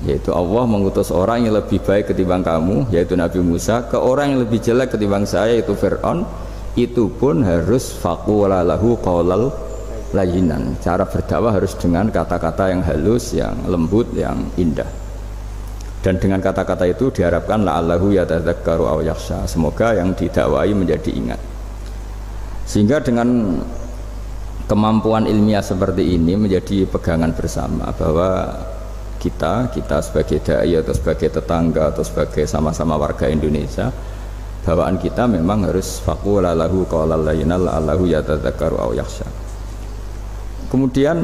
yaitu Allah mengutus orang yang lebih baik ketimbang kamu, yaitu Nabi Musa, ke orang yang lebih jelek ketimbang saya, yaitu Fir'aun. Itu pun harus faqula lahu qaulal layyinan. Cara berdakwah harus dengan kata-kata yang halus, yang lembut, yang indah. Dan dengan kata-kata itu diharapkan la'allahu yatadzakkaru aw yakhsha, semoga yang didakwai menjadi ingat. Sehingga dengan kemampuan ilmiah seperti ini menjadi pegangan bersama bahwa kita sebagai dai atau sebagai tetangga atau sebagai sama-sama warga Indonesia, bawaan kita memang harus faqula lahu qaulal layyinan la'allahu yatadzakkaru aw yakhsha. Kemudian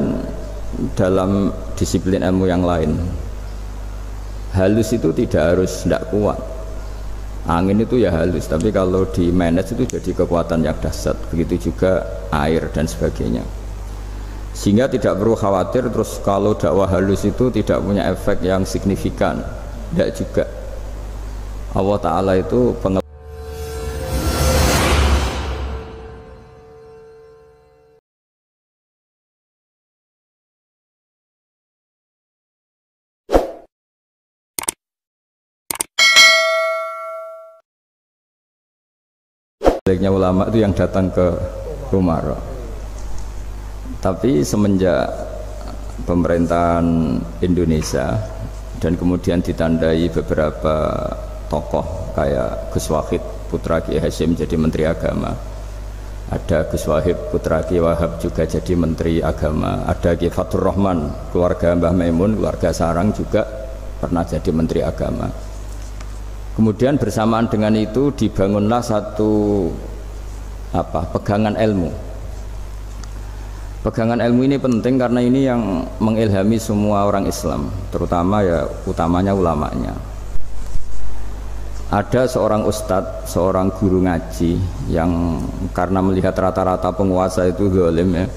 dalam disiplin ilmu yang lain, halus itu tidak kuat. Angin itu ya halus, tapi kalau di manage itu jadi kekuatan yang dahsyat. Begitu juga air dan sebagainya. Sehingga tidak perlu khawatir terus kalau dakwah halus itu tidak punya efek yang signifikan. Tidak juga. Allah Ta'ala itu baiknya ulama itu yang datang ke Umar. Tapi semenjak pemerintahan Indonesia dan kemudian ditandai beberapa tokoh kayak Gus Wahid putra Kiai Hasyim jadi Menteri Agama, ada Gus Wahid putra Kiai Wahab juga jadi Menteri Agama, ada Kiai Fathur Rahman keluarga Mbah Maimun, keluarga Sarang juga pernah jadi Menteri Agama. Kemudian bersamaan dengan itu dibangunlah satu pegangan ilmu. Pegangan ilmu ini penting karena ini yang mengilhami semua orang Islam, terutama ya utamanya ulamanya. Ada seorang ustadz, seorang guru ngaji yang karena melihat rata-rata penguasa itu zalim ya,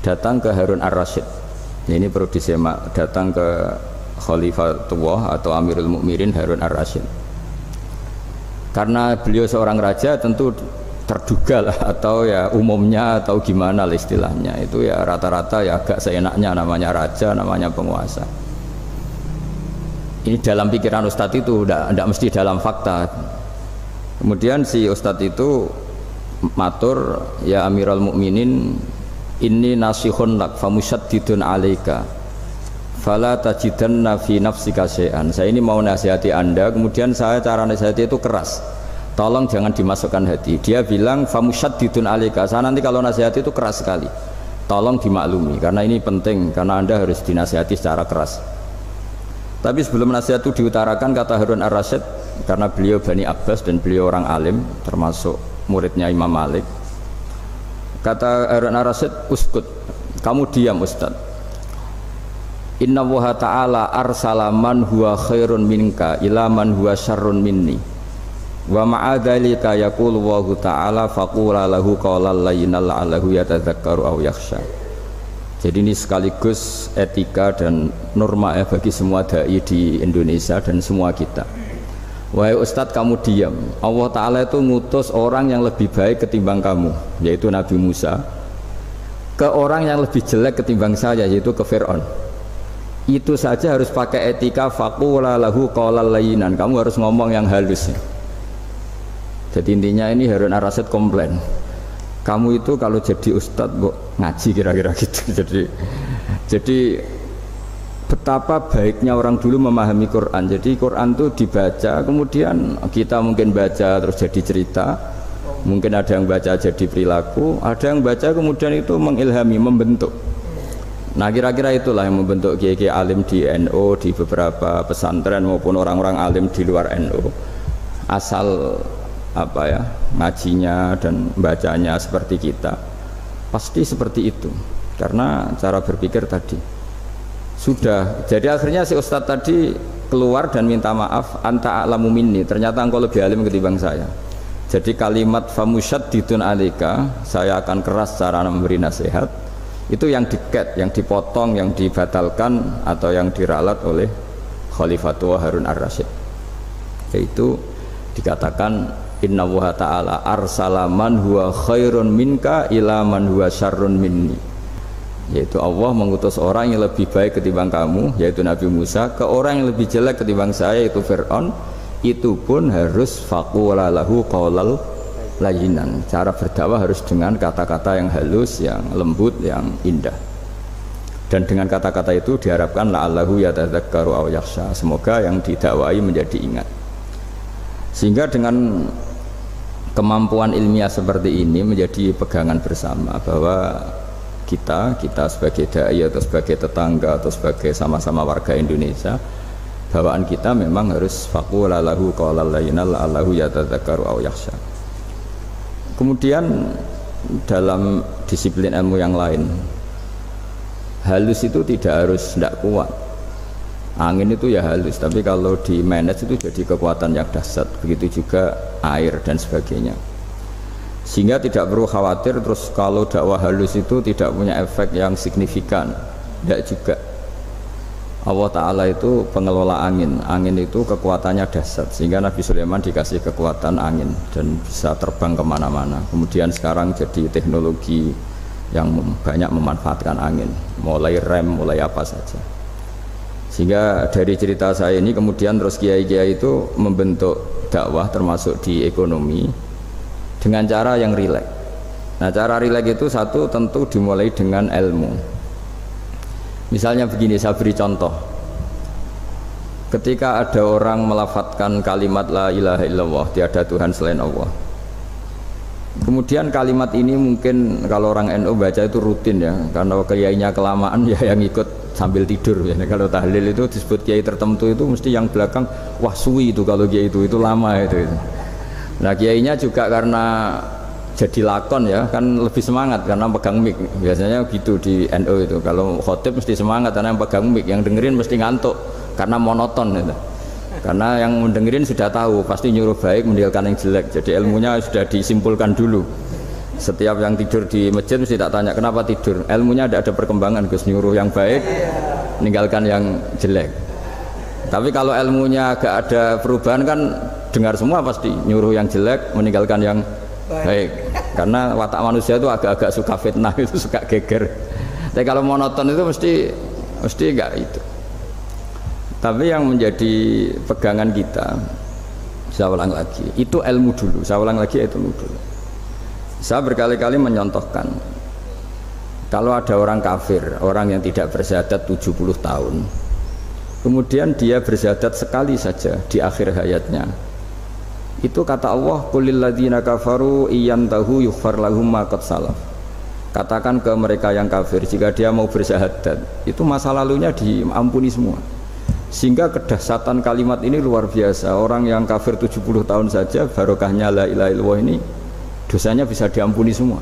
datang ke Harun ar-Rasyid. Ini perlu disemak, datang ke Khalifatullah atau Amirul Mukminin Harun ar-Rasyid. Karena beliau seorang raja tentu terduga lah, atau ya umumnya atau gimana lah istilahnya, itu ya rata-rata ya agak seenaknya, namanya raja, namanya penguasa. Ini dalam pikiran ustadz itu, tidak mesti dalam fakta. Kemudian si ustadz itu matur, ya Amirul Mukminin, inni nasihun lak famusyaddidun alaika fala tajidanna fi nafsika syai'an. Saya ini mau nasihati Anda, kemudian saya cara nasihati itu keras, tolong jangan dimasukkan hati. Dia bilang famusyaddidun alaika, saya nanti kalau nasihati itu keras sekali, tolong dimaklumi karena ini penting, karena Anda harus dinasihati secara keras. Tapi sebelum nasihat itu diutarakan, kata Harun ar-Rasyid, karena beliau Bani Abbas dan beliau orang alim termasuk muridnya Imam Malik, kata Harun ar-Rasyid, uskut, kamu diam Ustadz. Inna Allaha ta'ala arsala man huwa khairun minka ila man huwa syarrun minni wa ma'adhalika yaqulu Allahu ta'ala faqula lahu qawlan layyinan la'allahu yatadzakkaru aw yakhsha. Jadi ini sekaligus etika dan norma ya bagi semua dai di Indonesia dan semua kita. Wahai Ustadz, kamu diam. Allah Ta'ala itu ngutus orang yang lebih baik ketimbang kamu, yaitu Nabi Musa, ke orang yang lebih jelek ketimbang saya, yaitu ke Fir'aun. Itu saja harus pakai etika, faqula lahu qawlan layyinan, kamu harus ngomong yang halus. Jadi intinya ini Harun ar-Rasyid komplain, kamu itu kalau jadi ustadz ngaji kira-kira gitu. Jadi betapa baiknya orang dulu memahami Quran. Jadi Quran itu dibaca, kemudian kita mungkin baca terus jadi cerita, mungkin ada yang baca jadi perilaku, ada yang baca kemudian itu mengilhami, membentuk. Nah kira-kira itulah yang membentuk kiai-kiai alim di NU, di beberapa pesantren maupun orang-orang alim di luar NU. Asal ngajinya dan bacanya seperti kita, pasti seperti itu. Karena cara berpikir tadi sudah. Jadi akhirnya si ustadz tadi keluar dan minta maaf, anta a'lamu minni, ternyata engkau lebih alim ketimbang saya. Jadi kalimat famusyaddidun alika, saya akan keras cara memberi nasihat, itu yang diket, yang dipotong, yang dibatalkan atau yang diralat oleh Khalifatullah Harun ar-Rasyid. Yaitu dikatakan inna Allaha ta'ala arsala man huwa khairun minka ila man huwa syarrun minni. yaitu Allah mengutus orang yang lebih baik ketimbang kamu, yaitu Nabi Musa, ke orang yang lebih jelek ketimbang saya, yaitu Fir'aun. Itu pun harus faqula lahu qaulal layyinan. Cara berdakwah harus dengan kata-kata yang halus, yang lembut, yang indah. Dan dengan kata-kata itu diharapkan la'allahu yatadzakkaru aw yakhsha, semoga yang didakwai menjadi ingat. Sehingga dengan kemampuan ilmiah seperti ini menjadi pegangan bersama bahwa kita sebagai dai atau sebagai tetangga atau sebagai sama-sama warga Indonesia, bawaan kita memang harus faqula lahu qaulal layyinan la'allahu yatadzakkaru aw yakhsha. Kemudian dalam disiplin ilmu yang lain, halus itu tidak kuat. Angin itu ya halus, tapi kalau di manage itu jadi kekuatan yang dahsyat. Begitu juga air dan sebagainya. Sehingga tidak perlu khawatir terus kalau dakwah halus itu tidak punya efek yang signifikan. Tidak juga. Allah Ta'ala itu pengelola angin. Angin itu kekuatannya dahsyat, sehingga Nabi Sulaiman dikasih kekuatan angin dan bisa terbang kemana-mana. Kemudian sekarang jadi teknologi yang banyak memanfaatkan angin, mulai rem, mulai apa saja. Sehingga dari cerita saya ini kemudian terus kiai-kiai itu membentuk dakwah termasuk di ekonomi dengan cara yang rileks. Nah, cara rileks itu satu tentu dimulai dengan ilmu. Misalnya begini, saya beri contoh. Ketika ada orang melafadzkan kalimat la ilaha illallah, tiada Tuhan selain Allah. Kemudian kalimat ini mungkin kalau orang NU baca itu rutin ya, karena kiainya kelamaan ya yang ikut sambil tidur ya. Kalau tahlil itu disebut kiai tertentu itu mesti yang belakang wah suwi itu, kalau kiai itu lama itu. Nah, kiainya juga karena jadi lakon ya, kan lebih semangat karena pegang mic. Biasanya gitu di NU itu. Kalau khotib mesti semangat karena yang pegang mic, yang dengerin mesti ngantuk karena monoton itu. Karena yang mendengerin sudah tahu pasti nyuruh baik meninggalkan yang jelek, jadi ilmunya sudah disimpulkan dulu. Setiap yang tidur di masjid mesti tak tanya kenapa tidur, ilmunya ada perkembangan, Gus, nyuruh yang baik meninggalkan yang jelek. Tapi kalau ilmunya agak ada perubahan kan dengar semua pasti nyuruh yang jelek meninggalkan yang baik. Karena watak manusia itu agak-agak suka fitnah, itu suka geger. Tapi kalau monoton itu mesti enggak itu. Tapi yang menjadi pegangan kita, saya ulang lagi, itu ilmu dulu. Saya ulang lagi, itu ilmu dulu. Saya berkali-kali menyontohkan, kalau ada orang kafir, orang yang tidak bersyahadat 70 tahun, kemudian dia bersyahadat sekali saja di akhir hayatnya, itu kata Allah, qulil ladzina kafaru iyantahu yughfar lahum ma qad salaf. Katakan ke mereka yang kafir, jika dia mau bersyahadat, itu masa lalunya diampuni semua. Sehingga kedahsyatan kalimat ini luar biasa. Orang yang kafir 70 tahun saja barokahnya la ilaha illallah ini dosanya bisa diampuni semua.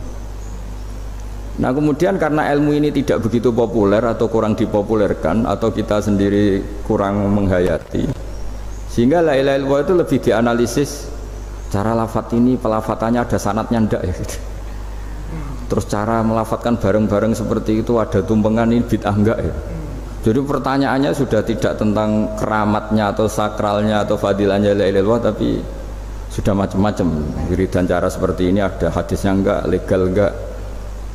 Nah, kemudian karena ilmu ini tidak begitu populer atau kurang dipopulerkan atau kita sendiri kurang menghayati, sehingga la ilaha illallah itu lebih dianalisis cara lafadz ini, pelafatannya ada sanadnya ndak ya gitu. Terus cara melafatkan bareng-bareng seperti itu ada tumpengan ini bid'ah enggak ya. Jadi pertanyaannya sudah tidak tentang keramatnya atau sakralnya atau fadilahnya la ilaha illallah, tapi sudah macam-macam. Wiridan cara seperti ini ada hadisnya enggak, legal enggak,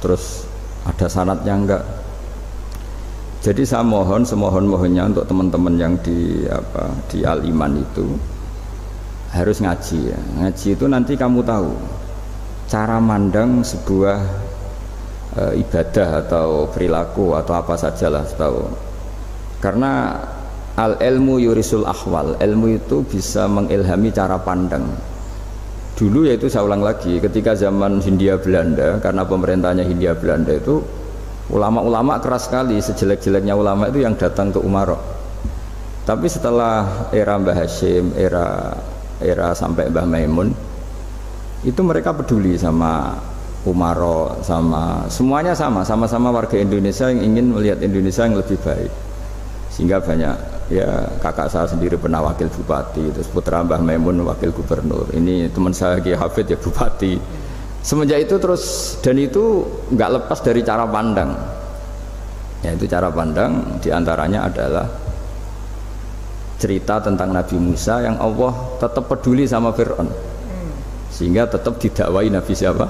terus ada sanadnya enggak. Jadi saya mohon semohon-mohonnya untuk teman-teman yang di Al-Iman itu harus ngaji ya. Ngaji itu nanti kamu tahu cara mandang sebuah ibadah atau perilaku atau apa sajalah tahu. Karena al-ilmu yurisul ahwal, ilmu itu bisa mengilhami cara pandang. Dulu yaitu saya ulang lagi, ketika zaman Hindia Belanda, karena pemerintahnya Hindia Belanda itu ulama-ulama keras sekali, sejelek-jeleknya ulama itu yang datang ke Umarok. Tapi setelah era Mbah Hashim, era sampai Mbah Maimun, itu mereka peduli sama Umarok, sama semuanya sama-sama warga Indonesia yang ingin melihat Indonesia yang lebih baik. Sehingga banyak ya, kakak saya sendiri pernah wakil bupati, terus putra Mbah Maimun wakil gubernur, ini teman saya Kiai Hafid ya bupati. Semenjak itu terus, dan itu nggak lepas dari cara pandang. Yaitu cara pandang diantaranya adalah cerita tentang Nabi Musa yang Allah tetap peduli sama Fir'aun, sehingga tetap didakwai Nabi siapa?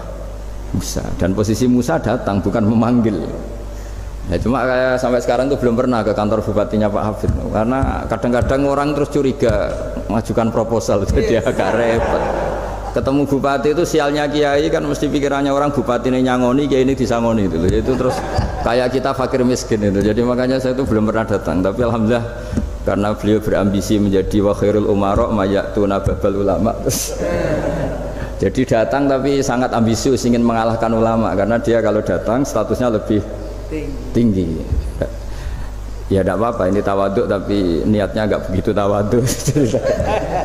Musa. Dan posisi Musa datang bukan memanggil. Ya cuma kayak sampai sekarang tuh belum pernah ke kantor bupatinya Pak Hafid, karena kadang-kadang orang terus curiga mengajukan proposal jadi agak repot. Ketemu bupati itu sialnya kiai kan mesti pikirannya orang bupati ini nyangoni, kiai ini disangoni itu terus kayak kita fakir miskin itu. Jadi makanya saya itu belum pernah datang, tapi alhamdulillah karena beliau berambisi menjadi wa khairul umara mayatuna babal ulama terus jadi datang tapi sangat ambisius ingin mengalahkan ulama karena dia kalau datang statusnya lebih tinggi. Ya tidak apa-apa ini tawaduk tapi niatnya agak begitu tawaduk.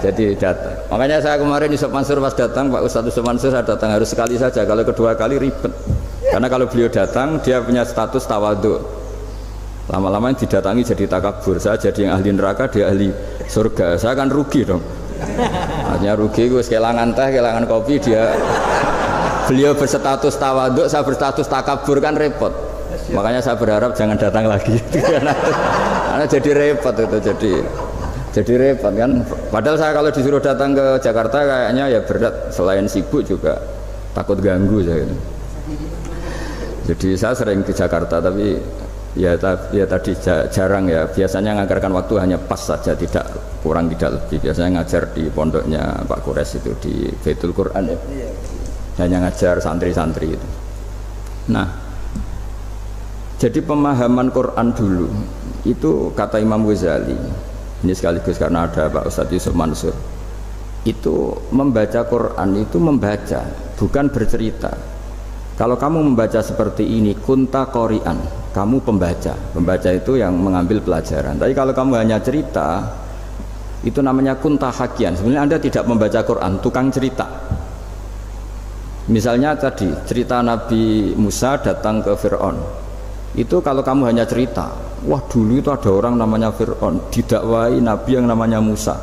Jadi datang. Makanya saya kemarin Yusuf Mansur pas datang, Pak Ustadz Yusuf Mansur saya datang harus sekali saja, kalau kedua kali ribet. Karena kalau beliau datang dia punya status tawaduk. Lama-lama yang didatangi jadi takabur, saya jadi yang ahli neraka, dia ahli surga. Saya akan rugi dong. Hanya rugi gue kehilangan teh, kehilangan kopi, dia beliau berstatus tawaduk, saya berstatus takabur kan repot. Makanya saya berharap jangan datang lagi karena jadi repot itu, jadi repot kan. Padahal saya kalau disuruh datang ke Jakarta kayaknya ya berat, selain sibuk juga takut ganggu saya gitu. Jadi saya sering ke Jakarta tapi ya tadi jarang ya, biasanya ngajarkan waktu hanya pas saja, tidak kurang tidak lebih. Biasanya ngajar di pondoknya Pak Kures itu di Baitul Quran ya, hanya ngajar santri-santri itu. Nah jadi pemahaman Quran dulu itu kata Imam Ghazali, ini sekaligus karena ada Pak Ustadz Yusuf Mansur, itu membaca Quran itu membaca bukan bercerita. Kalau kamu membaca seperti ini kunta qori'an, kamu pembaca. Pembaca itu yang mengambil pelajaran. Tapi kalau kamu hanya cerita itu namanya kunta hakian. Sebenarnya Anda tidak membaca Quran, tukang cerita. Misalnya tadi cerita Nabi Musa datang ke Fir'aun, itu kalau kamu hanya cerita, wah dulu itu ada orang namanya Fir'aun didakwai Nabi yang namanya Musa,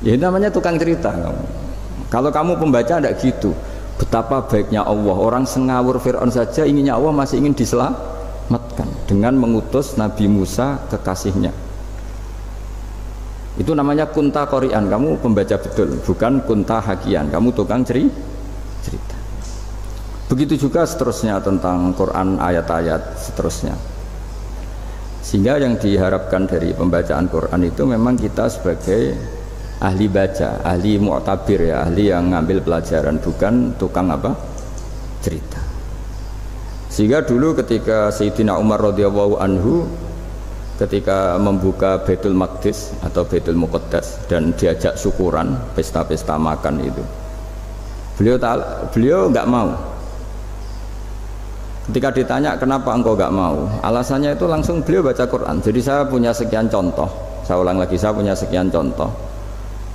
ya itu namanya tukang cerita kamu. Kalau kamu pembaca tidak gitu. Betapa baiknya Allah, orang sengawur Fir'aun saja inginnya Allah masih ingin diselamatkan dengan mengutus Nabi Musa kekasihnya. Itu namanya kunta qori'an, kamu pembaca betul, bukan kunta hakian, kamu tukang cerita. Begitu juga seterusnya tentang Quran, ayat-ayat seterusnya. Sehingga yang diharapkan dari pembacaan Quran itu memang kita sebagai ahli baca, ahli mu'tabir ya, ahli yang ngambil pelajaran, bukan tukang apa? Cerita. Sehingga dulu ketika Sayyidina Umar radhiyallahu anhu ketika membuka Baitul Maqdis atau Baitul Muqaddas dan diajak syukuran, pesta-pesta makan itu, beliau nggak mau. Ketika ditanya kenapa engkau gak mau, alasannya itu langsung beliau baca Quran. Jadi saya punya sekian contoh, saya ulang lagi, saya punya sekian contoh.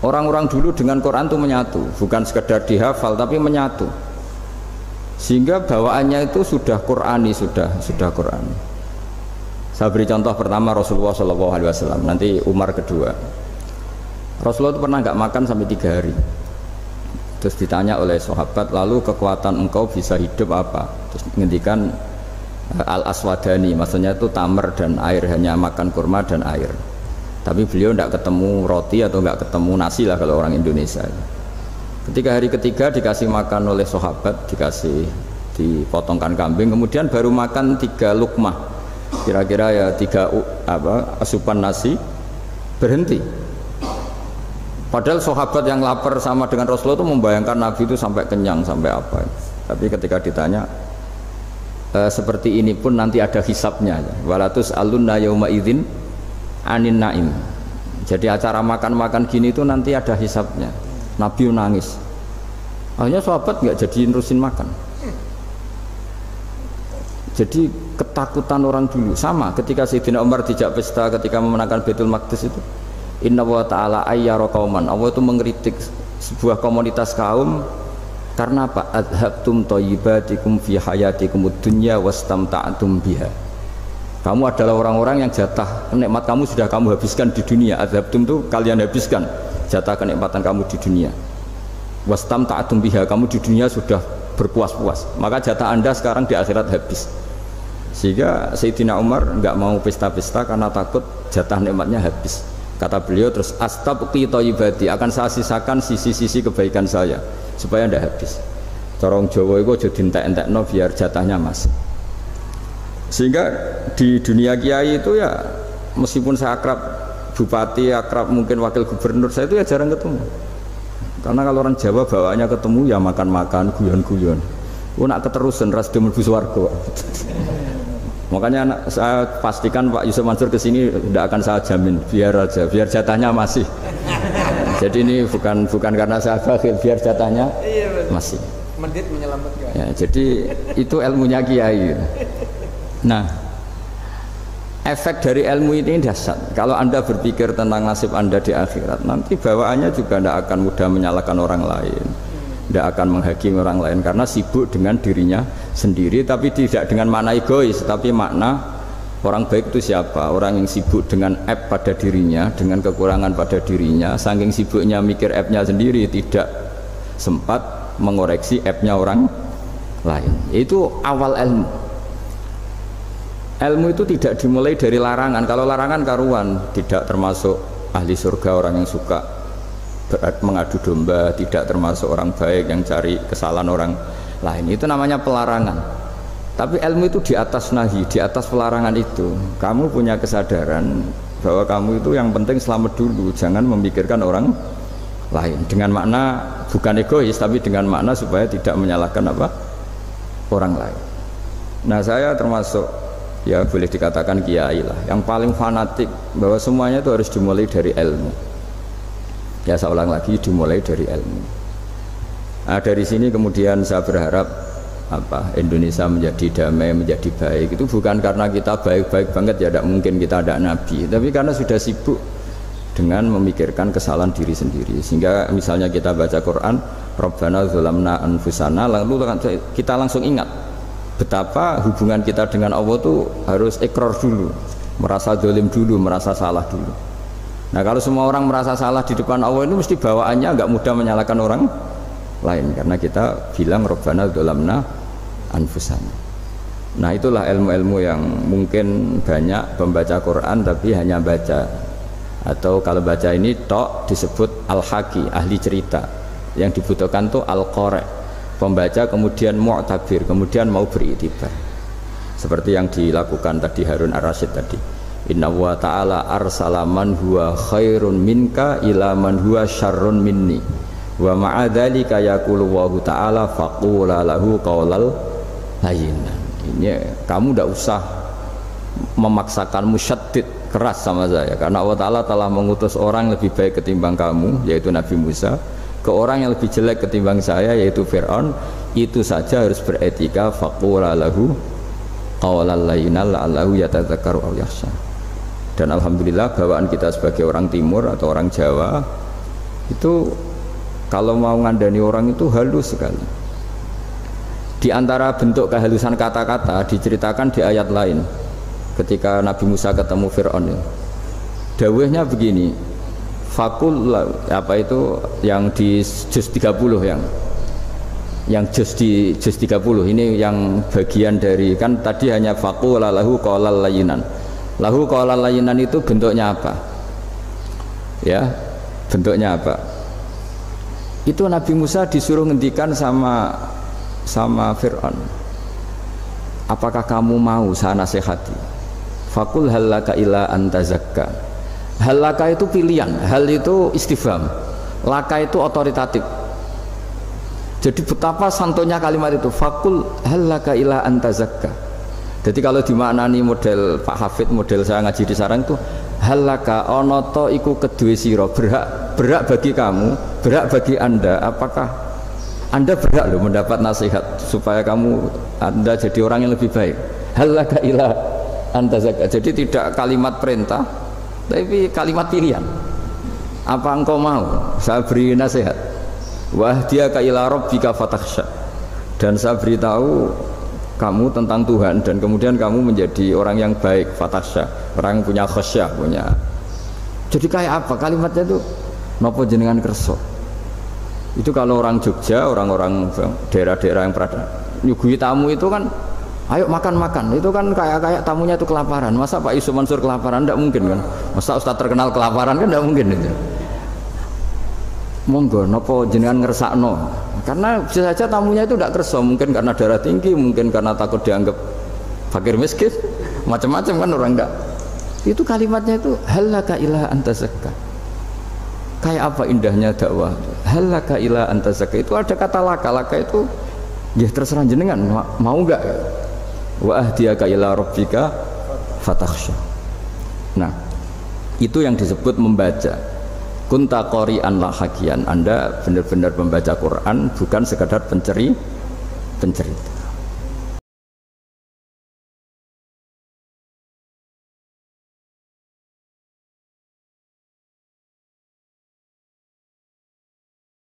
Orang-orang dulu dengan Quran itu menyatu, bukan sekedar dihafal tapi menyatu. Sehingga bawaannya itu sudah Qurani, sudah Qurani. Saya beri contoh pertama Rasulullah SAW, nanti Umar kedua. Rasulullah itu pernah gak makan sampai 3 hari. Terus ditanya oleh sahabat, lalu kekuatan engkau bisa hidup apa? Terus menghentikan al-aswadani, maksudnya itu tamar dan air, hanya makan kurma dan air. Tapi beliau tidak ketemu roti atau nggak ketemu nasi lah kalau orang Indonesia. Ketika hari ketiga dikasih makan oleh sahabat, dipotongkan kambing, kemudian baru makan 3 lukmah, kira-kira ya 3 asupan nasi, berhenti. Padahal sahabat yang lapar sama dengan Rasulullah itu membayangkan Nabi itu sampai kenyang, sampai apa. Tapi ketika ditanya, seperti ini pun nanti ada hisabnya. Walatus alunna yauma idzin anin naim. Jadi acara makan-makan gini itu nanti ada hisabnya. Nabi nangis. Akhirnya sahabat nggak jadi nerusin makan. Jadi ketakutan orang dulu sama ketika Sayyidina Umar dijak pesta ketika memenangkan Baitul Maqdis itu. Inna wa ta'ala ayyara qauman, Allah itu mengkritik sebuah komunitas kaum karena apa? Adhabtum thayyibatikum fi hayatikum dunya wastamta'tum biha. Kamu adalah orang-orang yang jatah nikmat kamu sudah kamu habiskan di dunia. Adhabtum itu kalian habiskan jatah kenikmatan kamu di dunia. Wastamta'tum biha, kamu di dunia sudah berpuas-puas. Maka jatah Anda sekarang di akhirat habis. Sehingga Sayyidina Umar enggak mau pesta-pesta karena takut jatah nikmatnya habis. Kata beliau terus, astabqi thayyibati, akan saya sisakan sisi-sisi kebaikan saya supaya tidak habis. Corong Jawa itu aja dientek-entekno biar jatahnya masuk. Sehingga di dunia kiai itu ya meskipun saya akrab bupati, akrab mungkin wakil gubernur, saya itu ya jarang ketemu. Karena kalau orang Jawa bawaannya ketemu ya makan-makan, guyon-guyon. Nak keterusan ras dia mlebu swarga. Makanya saya pastikan Pak Yusuf Mansur kesini tidak akan saya jamin, biar aja, biar jatahnya masih. Jadi ini bukan karena saya bakhil, biar jatahnya masih. Medit menyelamatkan. Ya, jadi itu ilmunya kiai. Nah, efek dari ilmu ini dahsyat. Kalau Anda berpikir tentang nasib Anda di akhirat, nanti bawaannya juga tidak akan mudah menyalahkan orang lain, tidak akan menghakimi orang lain karena sibuk dengan dirinya sendiri, tapi tidak dengan makna egois, tapi makna orang baik itu siapa? Orang yang sibuk dengan aib pada dirinya, dengan kekurangan pada dirinya, saking sibuknya mikir aibnya sendiri, tidak sempat mengoreksi aibnya orang lain. Itu awal ilmu. Ilmu itu tidak dimulai dari larangan. Kalau larangan karuan, tidak termasuk ahli surga orang yang suka mengadu domba, tidak termasuk orang baik yang cari kesalahan orang lain. Itu namanya pelarangan. Tapi ilmu itu di atas nahi, di atas pelarangan itu. Kamu punya kesadaran bahwa kamu itu yang penting selamat dulu, jangan memikirkan orang lain. Dengan makna bukan egois, tapi dengan makna supaya tidak menyalahkan orang lain. Nah, saya termasuk ya boleh dikatakan kiai lah, yang paling fanatik bahwa semuanya itu harus dimulai dari ilmu. Ya saya ulang lagi, dimulai dari ilmu. Nah, dari sini kemudian saya berharap Indonesia menjadi damai, menjadi baik. Itu bukan karena kita baik-baik banget ya, tidak mungkin kita ada nabi, tapi karena sudah sibuk dengan memikirkan kesalahan diri sendiri. Sehingga misalnya kita baca Quran, Rabbana dzalamna anfusana, lalu kita langsung ingat betapa hubungan kita dengan Allah itu harus ikrar dulu, merasa zalim dulu, merasa salah dulu. Nah, kalau semua orang merasa salah di depan Allah itu mesti bawaannya agak mudah menyalahkan orang lain, karena kita bilang Rabbana dzalamna anfusana. Nah, itulah ilmu-ilmu yang mungkin banyak pembaca Quran tapi hanya baca, atau kalau baca ini tok disebut al-haqi, ahli cerita. Yang dibutuhkan tuh al-qari, pembaca kemudian mu'tabir, kemudian mau beriktibar. Seperti yang dilakukan tadi Harun Ar-Rasyid tadi. Inna wa ta'ala arsala man huwa khairun minka ila man huwa syarrun minni. Wa ma'adzalika yaqulu wa ta'ala faqula lahu qaulal layyinan. Ini kamu tidak usah memaksakan musyaddid keras sama saya, karena Allah Ta'ala telah mengutus orang lebih baik ketimbang kamu, yaitu Nabi Musa, ke orang yang lebih jelek ketimbang saya, yaitu Fir'aun. Itu saja harus beretika, faqula lahu qaulal layyinan la'allahu yatadzakkaru aw yakhsha. Dan alhamdulillah bawaan kita sebagai orang timur atau orang Jawa itu kalau mau ngandani orang itu halus sekali. Di antara bentuk kehalusan kata-kata diceritakan di ayat lain ketika Nabi Musa ketemu Fir'aun. Dawuhnya begini, fakul apa itu yang di juz 30, yang juz di juz 30 ini yang bagian dari, kan tadi hanya fakul lahu qaulal layyinan. Lahu qaulal layyinan itu bentuknya apa? Ya, bentuknya apa? Itu Nabi Musa disuruh ngendikan sama Fir'aun, apakah kamu mau saya nasihati? Fakul halaka ila antazakka. Halaka itu pilihan, hal itu istifham, laka itu otoritatif. Jadi betapa santunya kalimat itu, fakul halaka ila antazakka. Jadi kalau dimaknani model Pak Hafid, model saya ngaji di sarang itu, halaka onoto iku kedue sira, berhak bagi kamu, berhak bagi Anda, apakah Anda berhak loh mendapat nasihat supaya Anda jadi orang yang lebih baik. Halaka ila antazakka. Jadi tidak kalimat perintah, tapi kalimat pilihan. Apa engkau mau saya beri nasihat? Wahdiyaka ila rabbika fatakhsha. Dan saya beritahu kamu tentang Tuhan, dan kemudian kamu menjadi orang yang baik, fatakhsha, orang yang punya khasyah, punya. Jadi kayak apa kalimatnya itu? Napa jenengan kersa? Itu kalau orang Jogja, orang-orang daerah-daerah yang pernah nyuguhi tamu itu kan, ayo makan-makan, itu kan kayak tamunya itu kelaparan. Masa Pak Yusuf Mansur kelaparan? Tidak mungkin kan. Masa Ustaz terkenal kelaparan? Kan tidak mungkin itu. Monggo nopo jenengan ngersakno, karena bisa saja tamunya itu tidak kerso, mungkin karena darah tinggi, mungkin karena takut dianggap fakir miskin, macam-macam kan orang enggak. Itu kalimatnya itu halaka ila antazakka. Kayak apa indahnya dakwah. Halaka ila antazakka itu ada kata laka itu ya terserah jenengan mau enggak. Wa ahdiyaka ila rabbika fatakhsha. Nah, itu yang disebut membaca. Kunta qori'an la hakian. Anda benar-benar membaca Quran bukan sekadar pencerita.